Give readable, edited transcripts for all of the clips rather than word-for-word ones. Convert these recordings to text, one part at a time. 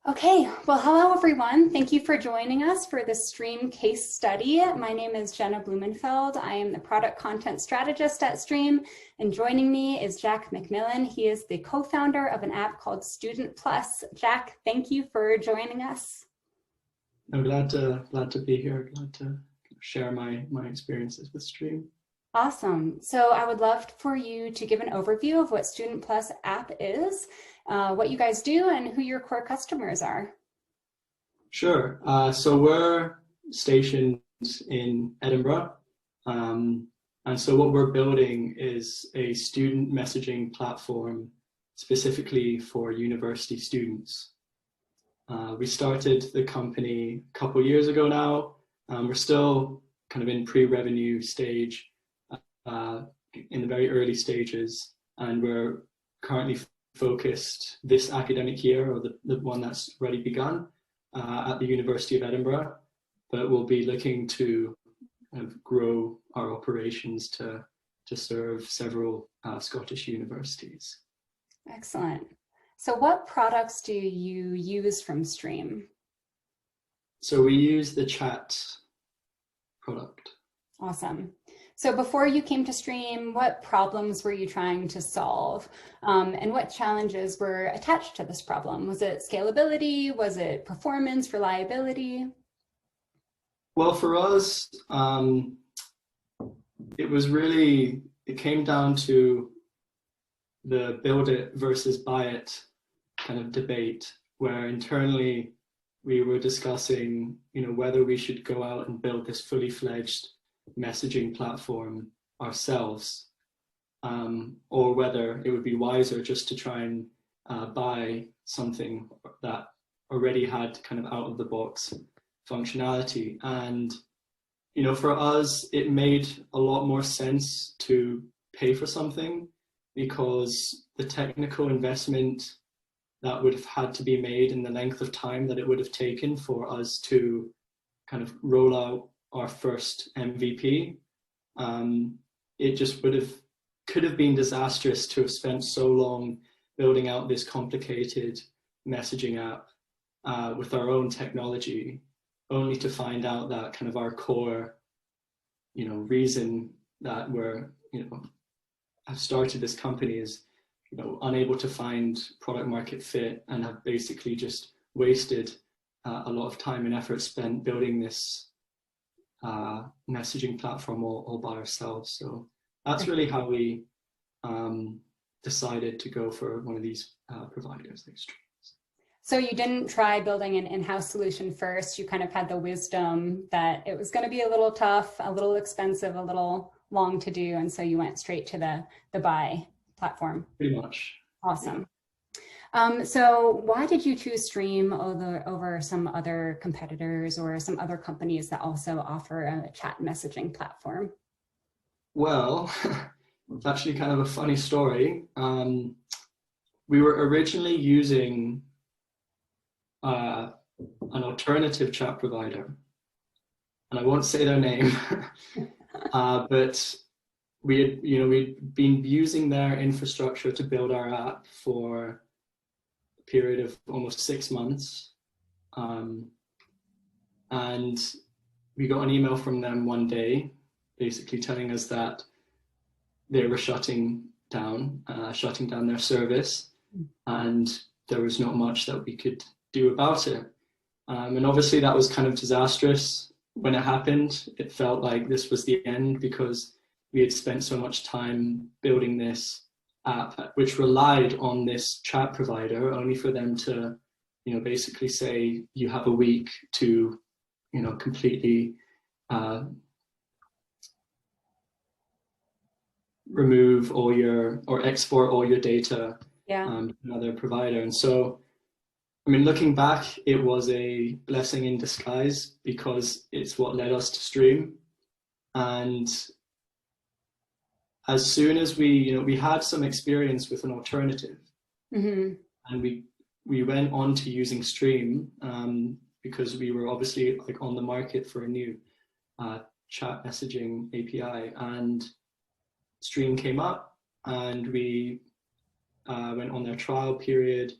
Okay, well, hello everyone. Thank you for joining us for the Stream case study. My name is Jenna Blumenfeld. I am the product content strategist at Stream, and joining me is Jack McMillan. He is the co-founder of an app called Student Plus. Jack, thank you for joining us. I'm glad to be here. Glad to share my experiences with Stream. Awesome. So I would love for you to give an overview of what Student Plus app is, what you guys do, and who your core customers are. Sure. So we're stationed in Edinburgh. And so what we're building is a student messaging platform specifically for university students. We started the company a couple of years ago now. We're still kind of in pre-revenue stage, in the very early stages, and we're currently focused this academic year, or the one that's already begun, at the University of Edinburgh, but we'll be looking to kind of grow our operations to serve several Scottish universities. Excellent. So what products do you use from Stream? So we use the chat product. Awesome. So before you came to Stream, what problems were you trying to solve? And what challenges were attached to this problem? Was it scalability? Was it performance, reliability? Well, for us, it came down to the build it versus buy it kind of debate, where internally we were discussing, whether we should go out and build this fully fledged messaging platform ourselves, or whether it would be wiser just to try and buy something that already had kind of out of the box functionality. And for us, it made a lot more sense to pay for something, because the technical investment that would have had to be made and the length of time that it would have taken for us to kind of roll out our first MVP, it just could have been disastrous to have spent so long building out this complicated messaging app with our own technology, only to find out that kind of our core, reason that have started this company is, unable to find product market fit, and have basically just wasted a lot of time and effort spent building this messaging platform all by ourselves. So that's really how we decided to go for one of these providers like Stream. So you didn't try building an in-house solution first. You kind of had the wisdom that it was going to be a little tough, a little expensive, a little long to do, and so you went straight to the buy platform. Pretty much. Awesome. Yeah. So why did you choose Stream over some other competitors or some other companies that also offer a chat messaging platform? Well, it's actually kind of a funny story. We were originally using an alternative chat provider, and I won't say their name, but we'd been using their infrastructure to build our app for a period of almost 6 months. And we got an email from them one day, basically telling us that they were shutting down their service, and there was not much that we could do about it. And obviously that was kind of disastrous. When it happened, it felt like this was the end, because we had spent so much time building this app, which relied on this chat provider, only for them to, basically say, you have a week to, completely remove or export all your data to another provider. And so, looking back, it was a blessing in disguise, because it's what led us to Stream. And as soon as we had some experience with an alternative, and we went on to using Stream, because we were obviously on the market for a new chat messaging API, and Stream came up, and we went on their trial period,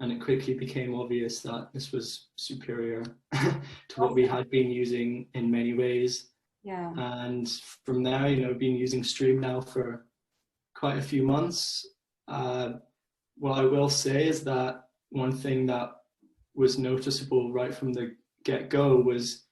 and it quickly became obvious that this was superior to what we had been using in many ways. Yeah. And from there, you know, been using Stream now for quite a few months. What I will say is that one thing that was noticeable right from the get-go was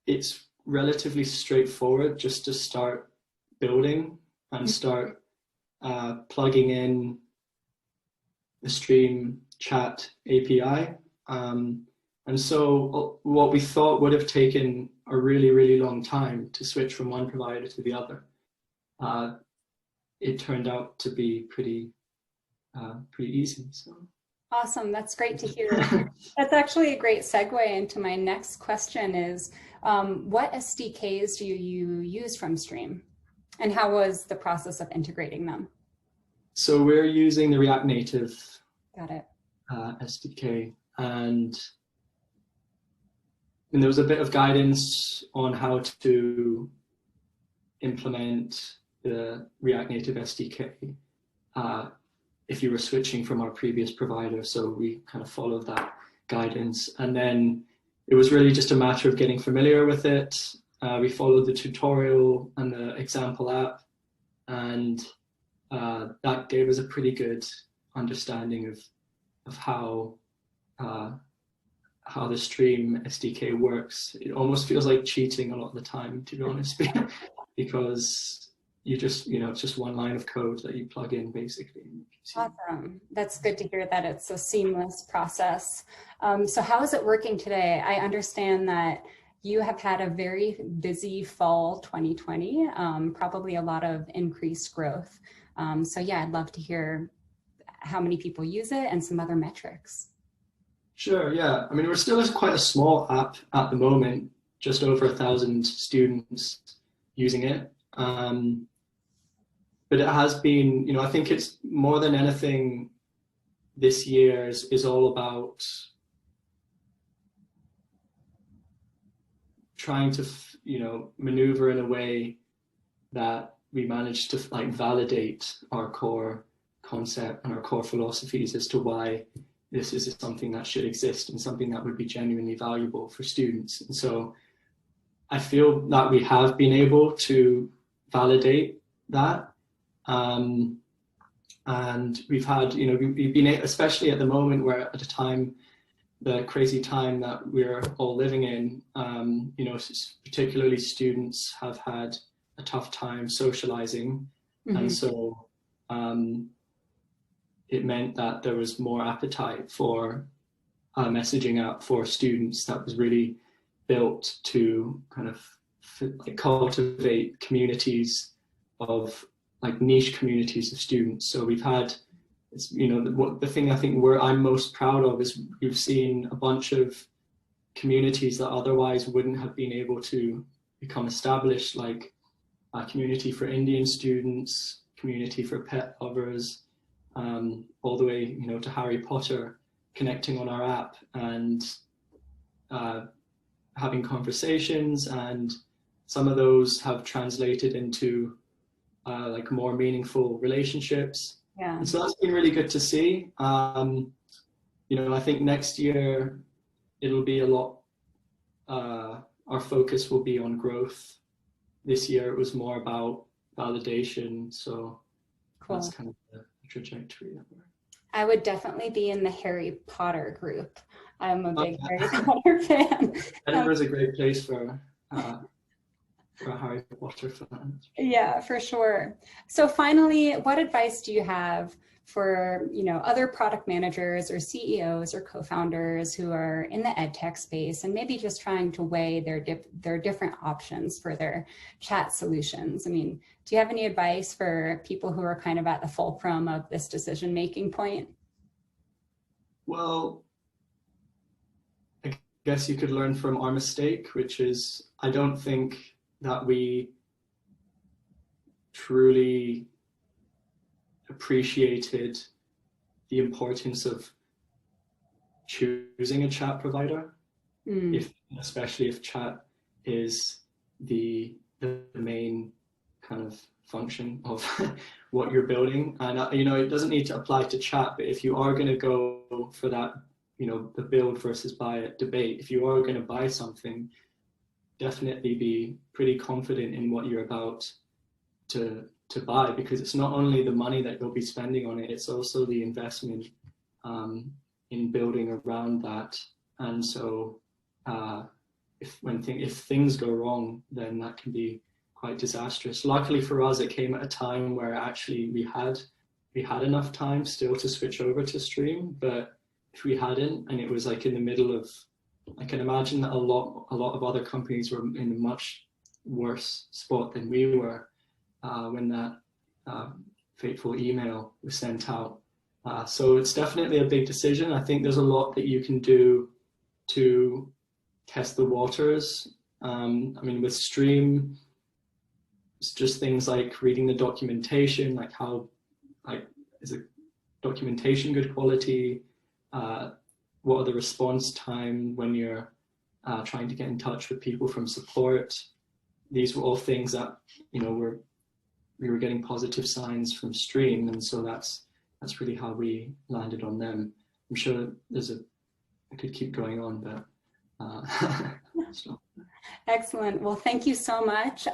it's relatively straightforward just to start building and start plugging in the Stream chat API. And so what we thought would have taken a really, really long time to switch from one provider to the other, it turned out to be pretty easy. So. Awesome, that's great to hear. That's actually a great segue into my next question is, what SDKs do you use from Stream? And how was the process of integrating them? So we're using the React Native Got it. SDK, and there was a bit of guidance on how to implement the React Native SDK if you were switching from our previous provider. So we kind of followed that guidance, and then it was really just a matter of getting familiar with it. We followed the tutorial and the example app, and that gave us a pretty good understanding of how the Stream SDK works. It almost feels like cheating a lot of the time, to be honest, because you just, you know, it's just one line of code that you plug in basically. Awesome. That's good to hear that it's a seamless process. So how is it working today? I understand that you have had a very busy fall 2020, probably a lot of increased growth. So yeah, I'd love to hear how many people use it and some other metrics. Sure, yeah. I mean, we're still quite a small app at the moment, just over 1,000 students using it. But it has been, you know, I think it's more than anything this year is all about trying to, you know, maneuver in a way that we manage to like validate our core concept and our core philosophies as to why this is something that should exist and something that would be genuinely valuable for students. And so I feel that we have been able to validate that. And we've had, you know, we've been, especially at the moment where at the time, the crazy time that we're all living in, you know, particularly students have had a tough time socializing. Mm-hmm. And so it meant that there was more appetite for a messaging app for students that was really built to kind of like cultivate communities of like niche communities of students. So we've had, it's, you know, the thing I think I'm most proud of is we've seen a bunch of communities that otherwise wouldn't have been able to become established, like a community for Indian students, community for pet lovers, all the way, you know, to Harry Potter, connecting on our app and having conversations, and some of those have translated into like more meaningful relationships. Yeah. And so that's been really good to see. You know, I think next year it'll be a lot, our focus will be on growth. This year it was more about validation. So cool. That's kind of the trajectory that we're. I would definitely be in the Harry Potter group. I'm a big Harry Potter fan. Edinburgh's a great place for Harry Potter fans. Yeah, for sure. So finally, what advice do you have for, you know, other product managers or CEOs or co-founders who are in the edtech space and maybe just trying to weigh their different options for their chat solutions? I mean, do you have any advice for people who are kind of at the fulcrum of this decision-making point? Well, I guess you could learn from our mistake, which is I don't think that we truly appreciated the importance of choosing a chat provider, especially if chat is the main kind of function of what you're building. And you know, it doesn't need to apply to chat, but if you are going to go for that, you know, the build versus buy it debate, if you are going to buy something, definitely be pretty confident in what you're about to buy, because it's not only the money that you'll be spending on it, it's also the investment in building around that. And so if things go wrong, then that can be quite disastrous. Luckily for us, it came at a time where actually we had enough time still to switch over to Stream, but if we hadn't, and it was like in the middle of, I can imagine that a lot of other companies were in a much worse spot than we were when that fateful email was sent out. So it's definitely a big decision. I think there's a lot that you can do to test the waters. I mean, with Stream, it's just things like reading the documentation, like how, like, is the documentation good quality? What are the response time when you're trying to get in touch with people from support? These were all things that, you know, we were getting positive signs from Stream, and so that's really how we landed on them. I'm sure I could keep going on, but so. Excellent. Well, thank you so much.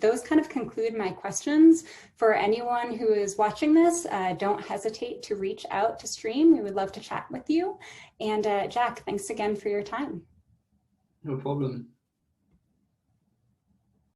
Those kind of conclude my questions. For anyone who is watching this, don't hesitate to reach out to Stream. We would love to chat with you. And Jack, thanks again for your time. No problem.